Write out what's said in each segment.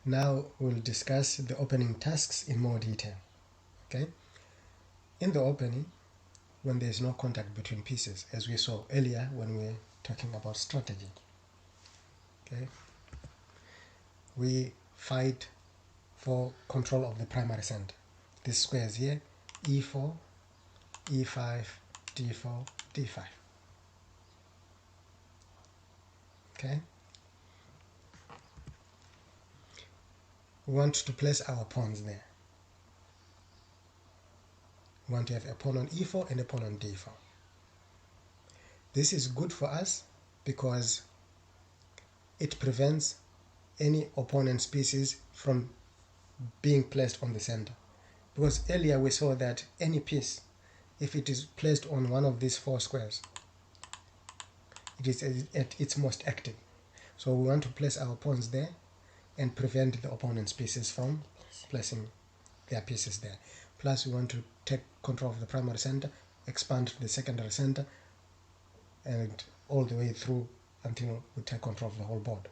Now we'll discuss the opening tasks in more detail. Okay? In the opening, when there is no contact between pieces, as we saw earlier when we were talking about strategy, okay, we fight for control of the primary center. These squares here, E4, E5, D4, D5. Okay? We want to place our pawns there. We want to have a pawn on E4 and a pawn on D4. This is good for us because it prevents any opponent's pieces from being placed on the center. Because earlier we saw that any piece, if it is placed on one of these four squares, it is at its most active. So we want to place our pawns there and prevent the opponent's pieces from placing their pieces there. Plus we want to take control of the primary center, expand to the secondary center, and all the way through until we take control of the whole board.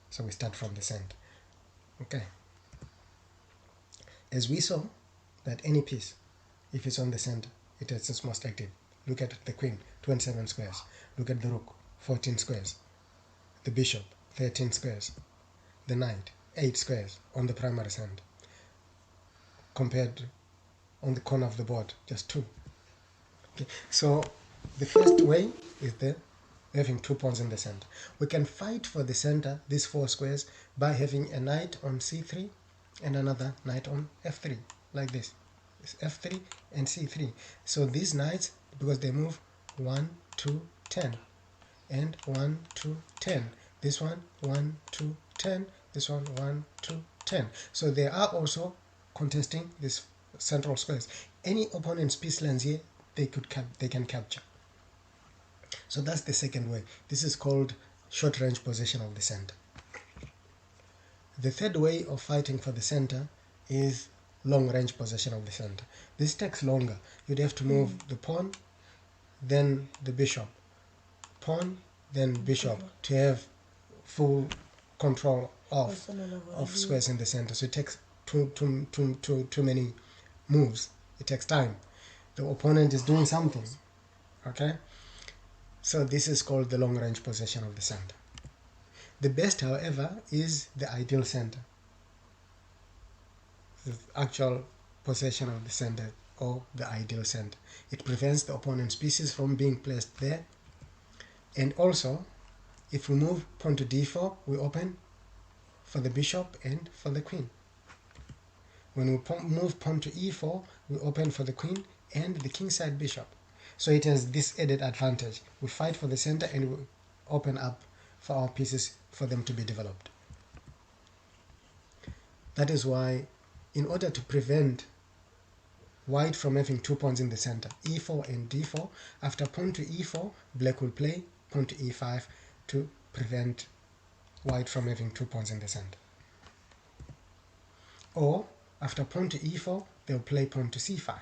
So we start from the center. Okay. As we saw that any piece, if it's on the center, it is its most active. Look at the queen, 27 squares. Look at the rook, 14 squares. The bishop, 13 squares. The knight, 8 squares on the primary center. Compared on the corner of the board, just 2. Okay. So the first way is having 2 pawns in the center. We can fight for the center, these 4 squares, by having a knight on c3 and another knight on f3, like this. It's f3 and c3. So these knights, because they move 1, 2, 10, and 1, 2, 10. This one, 1, 2, 10. This one, 1, 2, 10. So they are also contesting these central squares. Any opponent's piece lands here, they can capture. So that's the second way. This is called short range possession of the center. The third way of fighting for the center is long range possession of the center. This takes longer. You'd have to move the pawn, then the bishop, pawn, then bishop, to have full control of squares in the center. So it takes too many moves. It takes time. The opponent is doing something. Okay? So this is called the long range possession of the center. The best, however, is the ideal center. The actual possession of the center, or the ideal center. It prevents the opponent's pieces from being placed there. And also, if we move pawn to d4, we open for the bishop and for the queen. When we move pawn to e4, we open for the queen and the kingside bishop. So it has this added advantage. We fight for the center and we open up for our pieces for them to be developed. That is why, in order to prevent white from having 2 pawns in the center, e4 and d4, after pawn to e4, black will play pawn to e5 to prevent white from having 2 pawns in the center. Or, after pawn to e4, they'll play pawn to c5.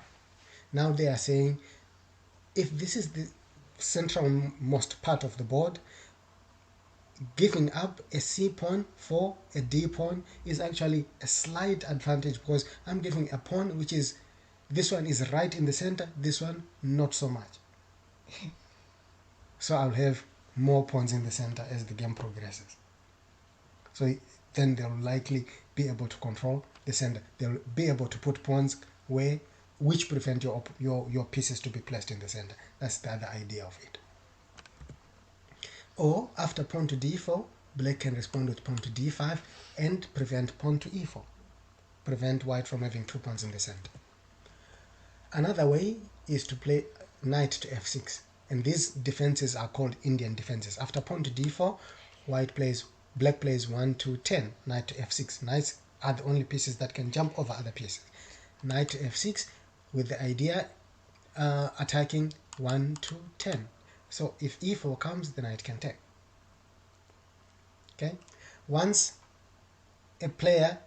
Now they are saying, if this is the centralmost part of the board, giving up a c pawn for a d pawn is actually a slight advantage, because I'm giving a pawn which is, this one is right in the center, this one not so much. So I'll have more pawns in the center as the game progresses. So then they'll likely be able to control the center. They'll be able to put pawns which prevent your pieces to be placed in the center. That's the other idea of it. Or after pawn to d4, black can respond with pawn to d5 and prevent pawn to e4. Prevent white from having 2 pawns in the center. Another way is to play knight to f6. And these defenses are called Indian defenses. After pawn to d4, black plays 1, 2, 10, knight to f6. Knights are the only pieces that can jump over other pieces. Knight to f6 with the idea attacking 1, 2, 10. So if e4 comes, the knight can take. Okay? Once a player,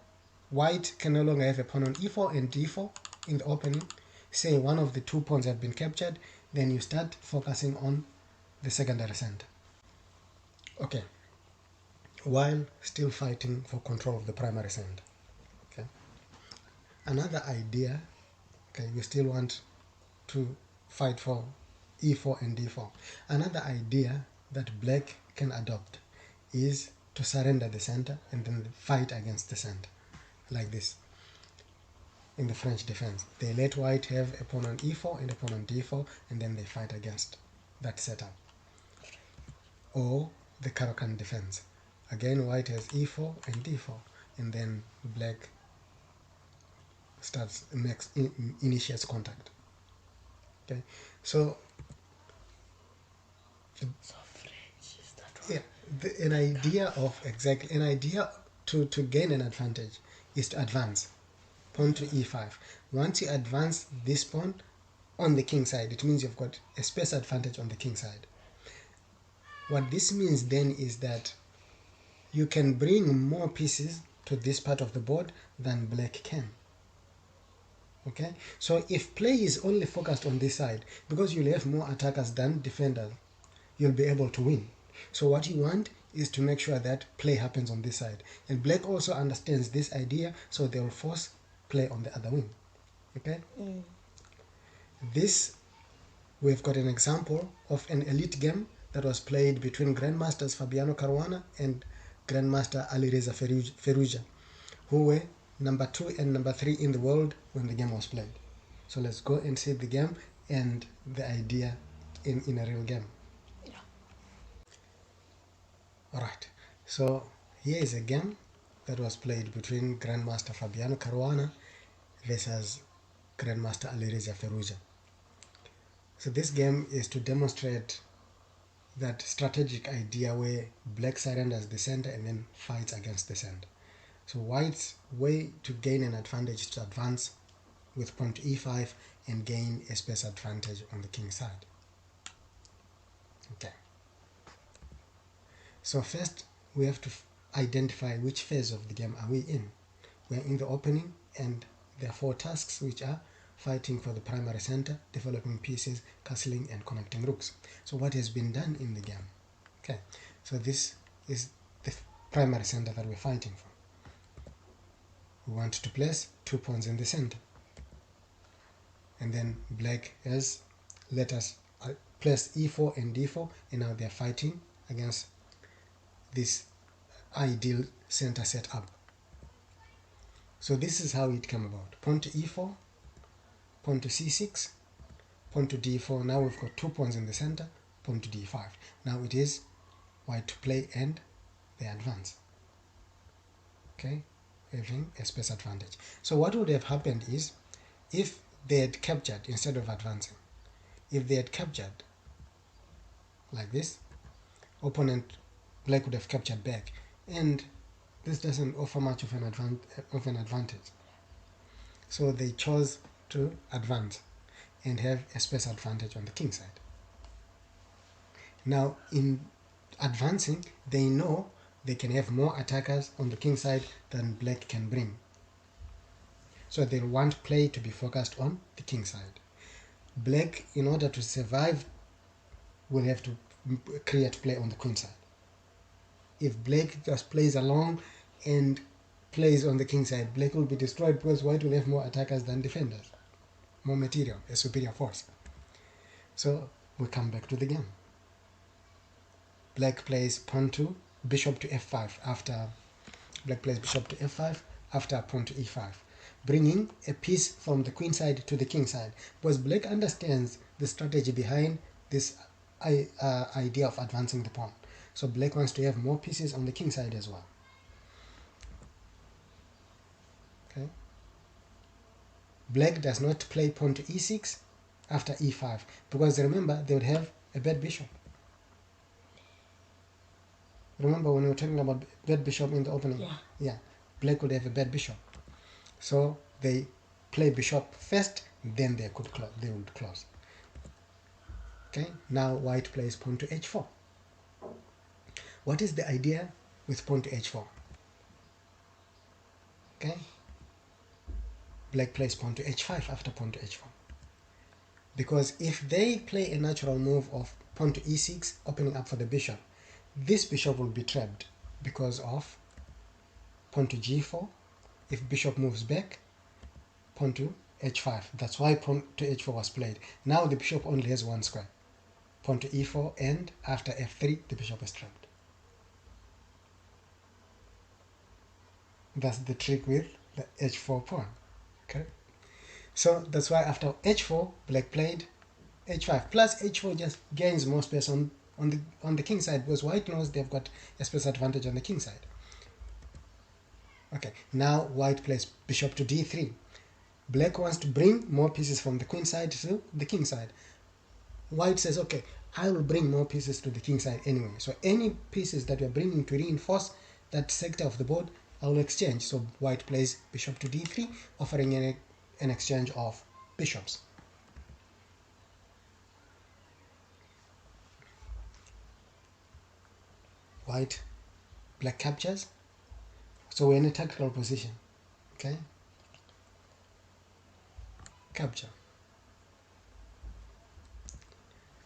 white can no longer have a pawn on e4 and d4 in the opening, say one of the 2 pawns have been captured, then you start focusing on the secondary center. Okay. while still fighting for control of the primary center. Okay. Another idea, okay, we still want to fight for e4 and d4. Another idea that black can adopt is to surrender the center and then fight against the center, like this. In the French defense, they let white have a pawn on e4 and a pawn on d4, and then they fight against that setup. Or the Caro-Kann defense. Again, white has e4 and d4, and then black initiates contact. Okay, so yeah, an idea to gain an advantage is to advance pawn to e5. Once you advance this pawn on the king side, it means you've got a space advantage on the king side. What this means then is that you can bring more pieces to this part of the board than black can. Okay, so if play is only focused on this side, because you'll have more attackers than defenders, you'll be able to win. So what you want is to make sure that play happens on this side. And black also understands this idea, so they will force play on the other wing. Okay? This, we've got an example of an elite game that was played between Grandmasters Fabiano Caruana and Grandmaster Alireza Firouzja, who were number 2 and number 3 in the world when the game was played. So let's go and see the game and the idea in a real game. Yeah. Alright, so here is a game that was played between Grandmaster Fabiano Caruana versus Grandmaster Alireza Firouzja. So this game is to demonstrate that strategic idea where black surrenders the center and then fights against the center. So white's way to gain an advantage is to advance with pawn to e5 and gain a space advantage on the king side. Okay. So first we have to identify which phase of the game are we in. We are in the opening, and there are 4 tasks, which are fighting for the primary center, developing pieces, castling, and connecting rooks. So what has been done in the game? Okay, so this is the primary center that we're fighting for. We want to place 2 pawns in the center, and then black has let us place e4 and d4, and now they're fighting against this ideal center setup. So this is how it came about. Pawn to e4, pawn to c6, pawn to d4. Now we've got 2 pawns in the center, pawn to d5. Now it is white to play and they advance. Okay, having a space advantage. So what would have happened is, if they had captured instead of advancing, if they had captured like this, opponent black would have captured back, and this doesn't offer much of an advantage. So they chose to advance and have a space advantage on the king side. Now in advancing, they know they can have more attackers on the king side than black can bring. So they'll want play to be focused on the king side. Black, in order to survive, will have to create play on the queen side. If black just plays along and plays on the king side, black will be destroyed because white will have more attackers than defenders, more material, a superior force. So we come back to the game. Black plays pawn to bishop to f5 after black plays bishop to f5 after pawn to e5, bringing a piece from the queen side to the king side, because black understands the strategy behind this idea of advancing the pawn. So black wants to have more pieces on the king side as well. Okay. Black does not play pawn to e6 after e5, because remember, they would have a bad bishop. Remember when we were talking about bad bishop in the opening? Yeah. Black would have a bad bishop. So they play bishop first, then they would close. Okay, now white plays pawn to h4. What is the idea with pawn to h4? Okay, black plays pawn to h5 after pawn to h4. Because if they play a natural move of pawn to e6, opening up for the bishop, this bishop will be trapped because of pawn to g4. If bishop moves back, pawn to h5. That's why pawn to h4 was played. Now the bishop only has one square. Pawn to e4, and after f3 the bishop is trapped. That's the trick with the h4 pawn. Okay, so that's why after h4 black played h5. Plus h4 just gains more space on the king side, because white knows they've got a space advantage on the king side. Okay, now white plays bishop to d3. Black wants to bring more pieces from the queen side to the king side. White says, okay, I will bring more pieces to the king side anyway. So any pieces that you're bringing to reinforce that sector of the board, I will exchange. So white plays bishop to d3, offering an exchange of bishops. Black captures. So we're in a tactical position. Okay, capture.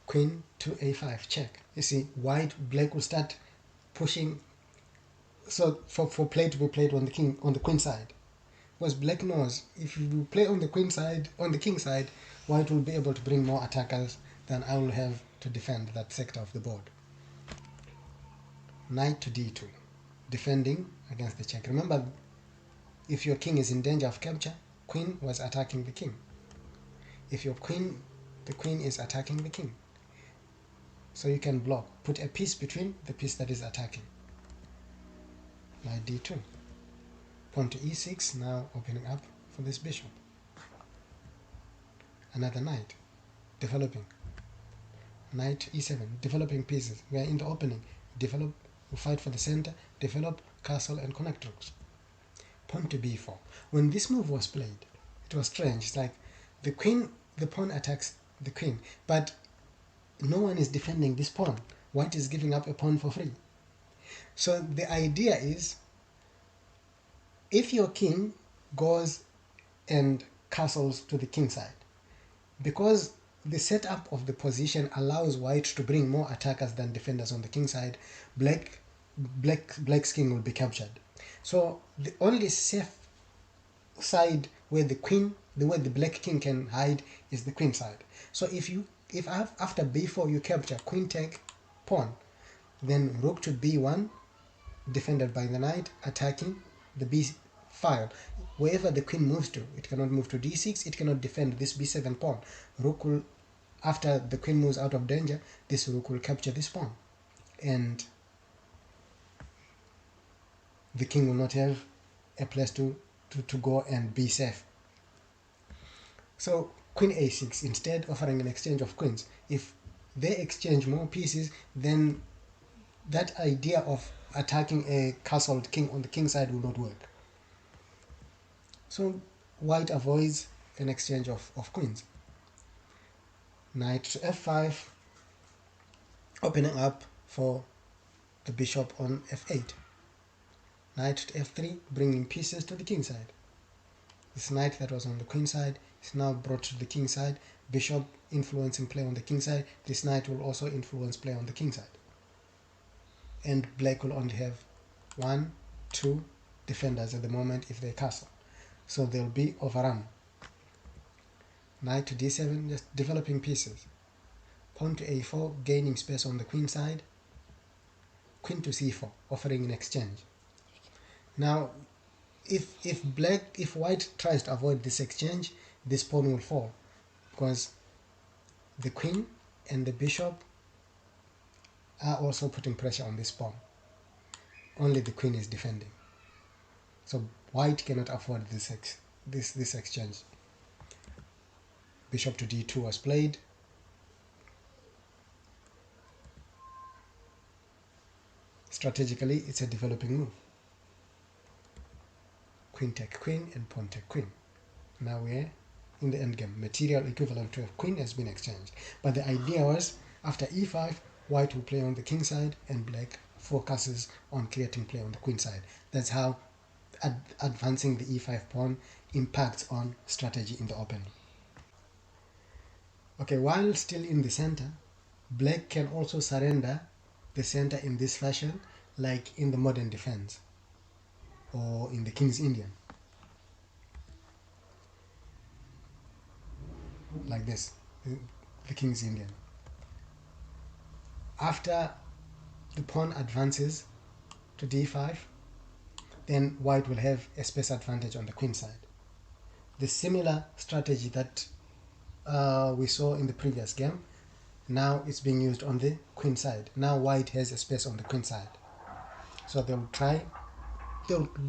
Queen to a5, check. You see, black will start pushing. So for play to be played on the queen side, because black knows if you play on the queen side, on the king side, white will be able to bring more attackers than I will have to defend that sector of the board. Knight to d2, defending against the check. Remember, if your king is in danger of capture, queen was attacking the king. If the queen is attacking the king. So you can block, put a piece between the piece that is attacking. Knight d2. Pawn to e6, now opening up for this bishop. Another knight, developing. Knight e7, developing pieces. We are in the opening. Develop, we fight for the center, develop, castle, and connect rooks. Pawn to b4. When this move was played, it was strange. It's like the pawn attacks the queen, but no one is defending this pawn. White is giving up a pawn for free. So the idea is, if your king goes and castles to the king side, because the setup of the position allows white to bring more attackers than defenders on the king side, black's king will be captured. So the only safe side where the black king can hide is the queen side. So if after b4 you capture queen take pawn, then rook to b1, defended by the knight, attacking the b file. Wherever the queen moves to, it cannot move to d6, it cannot defend this b7 pawn. Rook will, after the queen moves out of danger, this rook will capture this pawn, and the king will not have a place to go and be safe. So queen a6, instead offering an exchange of queens. If they exchange more pieces, then that idea of attacking a castled king on the king side will not work. So white avoids an exchange of queens. Knight to f5, opening up for the bishop on f8. Knight to f3, bringing pieces to the king side. This knight that was on the queen side is now brought to the king side. Bishop influencing play on the king side. This knight will also influence play on the king side. And black will only have 1, 2 defenders at the moment if they castle. So they'll be overrun. Knight to d7, just developing pieces. Pawn to a4, gaining space on the queen side. Queen to c4, offering an exchange. Now, if white tries to avoid this exchange, this pawn will fall, because the queen and the bishop are also putting pressure on this pawn. Only the queen is defending. So white cannot afford this exchange. Bishop to d2 was played. Strategically, it's a developing move. Queen take queen and pawn take queen. Now we're in the endgame. Material equivalent to a queen has been exchanged. But the idea was, after e5, white will play on the king side and black focuses on creating play on the queen side. That's how advancing the e5 pawn impacts on strategy in the opening. Okay, while still in the center, black can also surrender the center in this fashion. like in the modern defense or in the King's Indian, like this, the King's Indian. After the pawn advances to d5, then white will have a space advantage on the queen side. The similar strategy that we saw in the previous game, now it's being used on the queen side. Now white has a space on the queen side, so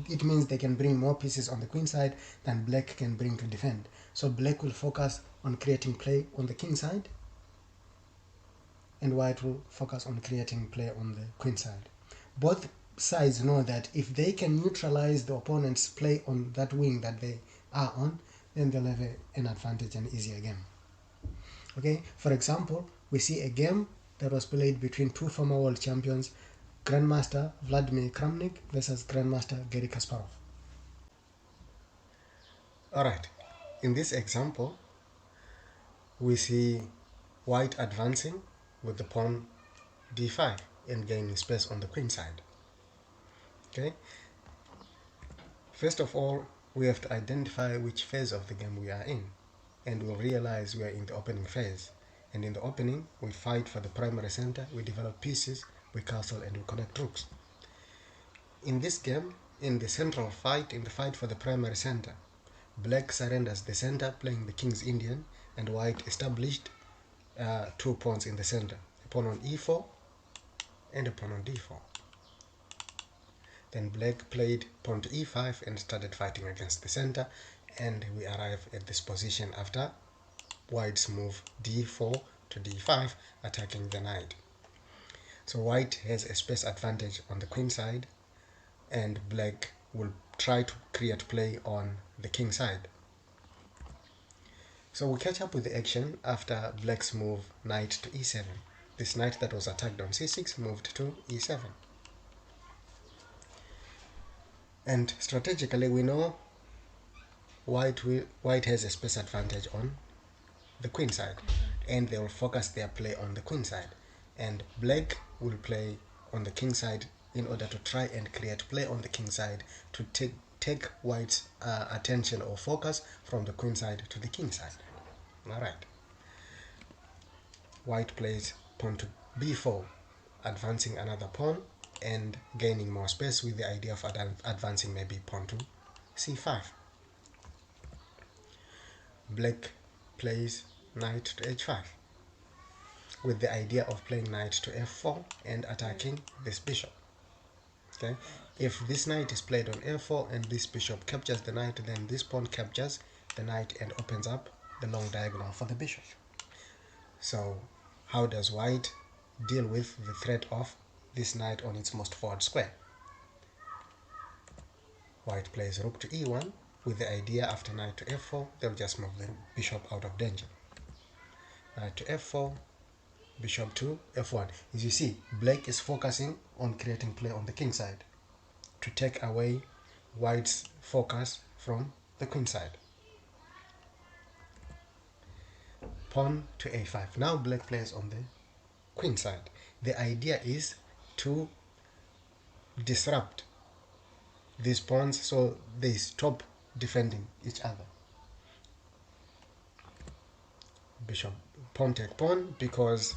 it means they can bring more pieces on the queen side than black can bring to defend. So black will focus on creating play on the king side, and white will focus on creating play on the queen side. Both sides know that if they can neutralize the opponent's play on that wing that they are on, then they'll have an advantage and easier game. Okay, for example, we see a game that was played between two former world champions, Grandmaster Vladimir Kramnik versus Grandmaster Garry Kasparov. Alright, in this example, we see white advancing with the pawn d5 and gaining space on the queen side. Okay, first of all, we have to identify which phase of the game we are in, and we'll realize we are in the opening phase. And in the opening, we fight for the primary center, we develop pieces, we castle, and we connect rooks. In this game, in the central fight, in the fight for the primary center, black surrenders the center, playing the King's Indian, and white established 2 pawns in the center, a pawn on e4 and a pawn on d4. Then black played pawn to e5 and started fighting against the center, and we arrive at this position after white's move d4 to d5, attacking the knight. So white has a space advantage on the queen side, and black will try to create play on the king side. So we catch up with the action after black's move knight to e7. This knight that was attacked on c6 moved to e7. And strategically, we know white has a space advantage on the queen side, and they will focus their play on the queen side, and black will play on the king side in order to try and create play on the king side to take white's attention or focus from the queen side to the king side. Alright, white plays pawn to b4, advancing another pawn and gaining more space, with the idea of advancing maybe pawn to c5. Black plays knight to h5, with the idea of playing knight to f4 and attacking this bishop. Okay, if this knight is played on f4 and this bishop captures the knight, then this pawn captures the knight and opens up the long diagonal for the bishop. So how does white deal with the threat of this knight on its most forward square? White plays rook to e1, with the idea after knight to f4, they'll just move the bishop out of danger. Knight to f4, bishop to f1. As you see, black is focusing on creating play on the king side to take away white's focus from the queen side. Pawn to a5. Now black plays on the queen side. The idea is to disrupt these pawns so they stop defending each other. Bishop, pawn take pawn, because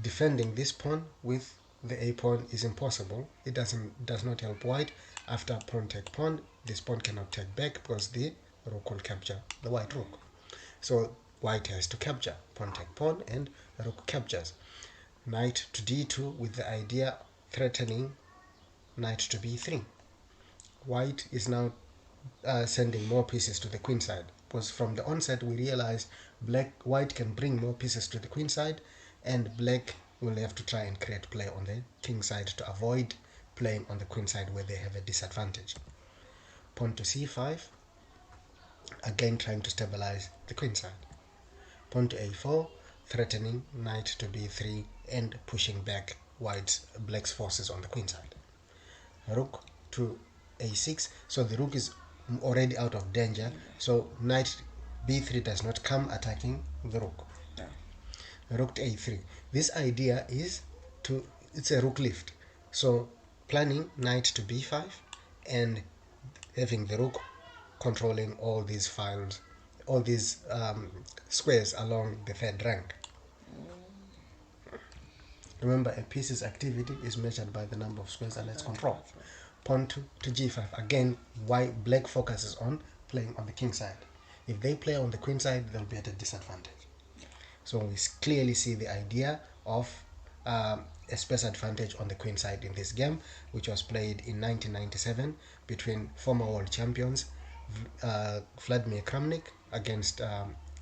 defending this pawn with the a pawn is impossible. It does not help white. After pawn take pawn, this pawn cannot take back because the rook will capture the white rook. So white has to capture, pawn take pawn, and rook captures. Knight to d2, with the idea threatening knight to b3. White is now sending more pieces to the queen side, because from the onset we realized white can bring more pieces to the queen side, and black will have to try and create play on the king side to avoid playing on the queen side where they have a disadvantage. Pawn to c5, again trying to stabilize the queen side. Pawn to a4, threatening knight to b3 and pushing back black's forces on the queen side. Rook to a6, so the rook is already out of danger, so knight b3 does not come attacking the rook. Rook to a3. This idea is it's a rook lift, so planning knight to b5 and having the rook controlling all these files, all these squares along the third rank. Remember, a piece's activity is measured by the number of squares under its control. Pawn to g5. Again, why black focuses on playing on the king side. If they play on the queen side, they'll be at a disadvantage. So we clearly see the idea of a space advantage on the queen side in this game, which was played in 1997 between former world champions Vladimir Kramnik against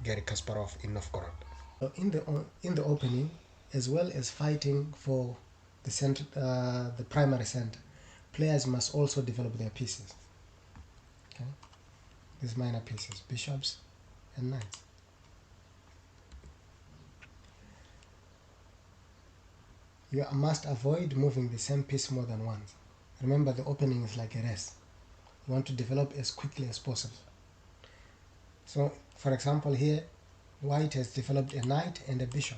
Garry Kasparov in Novgorod. So in the opening, as well as fighting for the center, the primary center, players must also develop their pieces. Okay, these minor pieces, bishops and knights. You must avoid moving the same piece more than once. Remember, the opening is like a race. You want to develop as quickly as possible. So, for example, here, white has developed a knight and a bishop.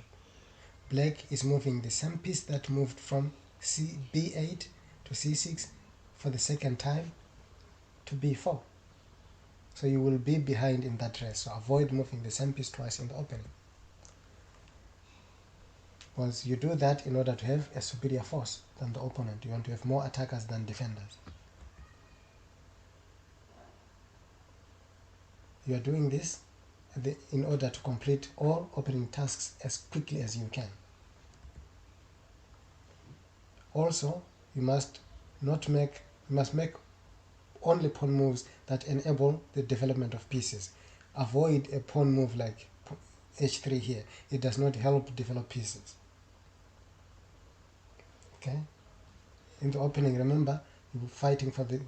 Black is moving the same piece that moved from b8 to c6 for the second time to b4. So you will be behind in that race. So avoid moving the same piece twice in the opening. Once you do that, in order to have a superior force than the opponent, you want to have more attackers than defenders. You are doing this in order to complete all opening tasks as quickly as you can. Also, you must make only pawn moves that enable the development of pieces. Avoid a pawn move like h3 here. It does not help develop pieces. Okay. In the opening, remember, you're fighting for the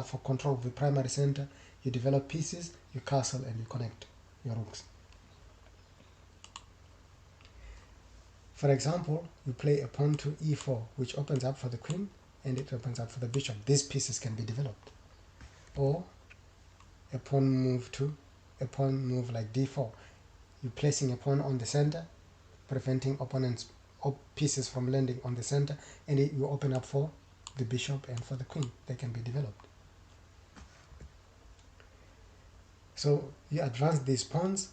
for control of the primary center. You develop pieces, you castle, and you connect your rooks. For example, you play a pawn to e4, which opens up for the queen, and it opens up for the bishop. These pieces can be developed. Or a pawn move like d4. You're placing a pawn on the center, preventing opponents' pieces from landing on the center, and you open up for the bishop and for the queen. They can be developed. So you advance these pawns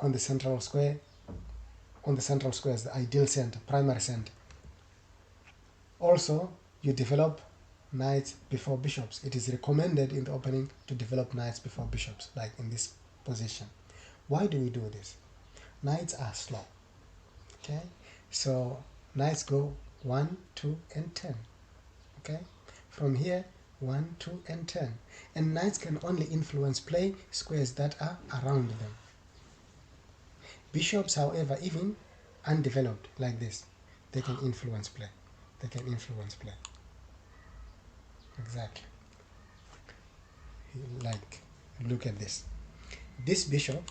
on the central square. On the central square is the ideal center, primary center. Also, you develop knights before bishops. It is recommended in the opening to develop knights before bishops, like in this position. Why do we do this? Knights are slow. Okay, so knights go 1, 2, and 10. Okay, from here 1, 2, and 10. And knights can only influence play squares that are around them. Bishops, however, even undeveloped like this, they can influence play. They can influence play. Exactly. Like, look at this. This bishop,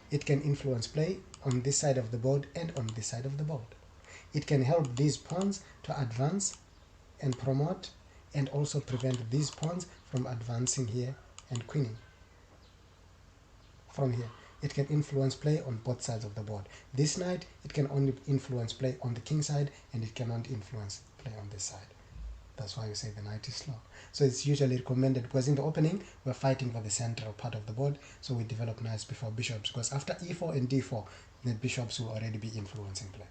it can influence play on this side of the board and on this side of the board. It can help these pawns to advance and promote, and also prevent these pawns from advancing here and queening from here. It can influence play on both sides of the board. This knight, it can only influence play on the king side, and it cannot influence play on this side. That's why we say the knight is slow. So it's usually recommended, because in the opening we're fighting for the central part of the board, so we develop knights before bishops, because after e4 and d4, the bishops will already be influencing play.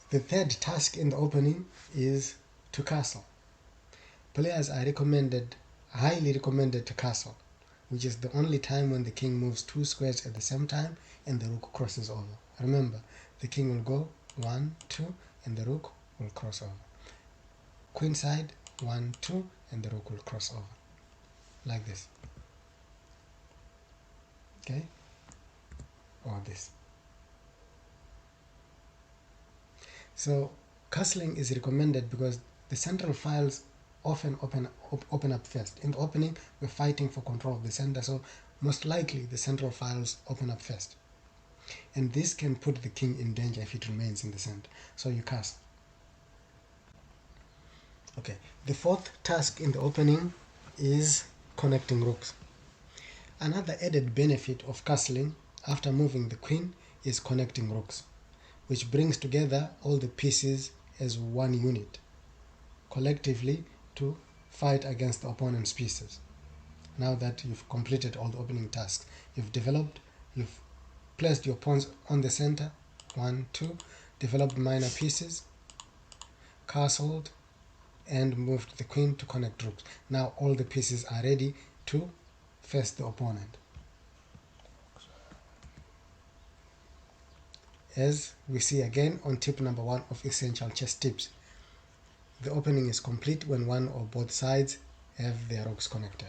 The third task in the opening is to castle. Players are highly recommended to castle, which is the only time when the king moves 2 squares at the same time and the rook crosses over. Remember, the king will go 1, 2, and the rook will cross over. Queen side, 1, 2, and the rook will cross over. Like this. Okay? Or this. So, castling is recommended because the central files often open up first. In the opening, we're fighting for control of the center, so most likely the central files open up first. And this can put the king in danger if it remains in the center. So you castle. Okay, the fourth task in the opening is connecting rooks. Another added benefit of castling after moving the queen is connecting rooks, which brings together all the pieces as one unit. collectively to fight against the opponent's pieces. Now that you've completed all the opening tasks, you've placed your pawns on the center, 1, 2, developed minor pieces, castled, and moved the queen to connect rooks. Now all the pieces are ready to face the opponent. As we see again on tip number 1 of Essential Chess Tips, the opening is complete when one or both sides have their rooks connected.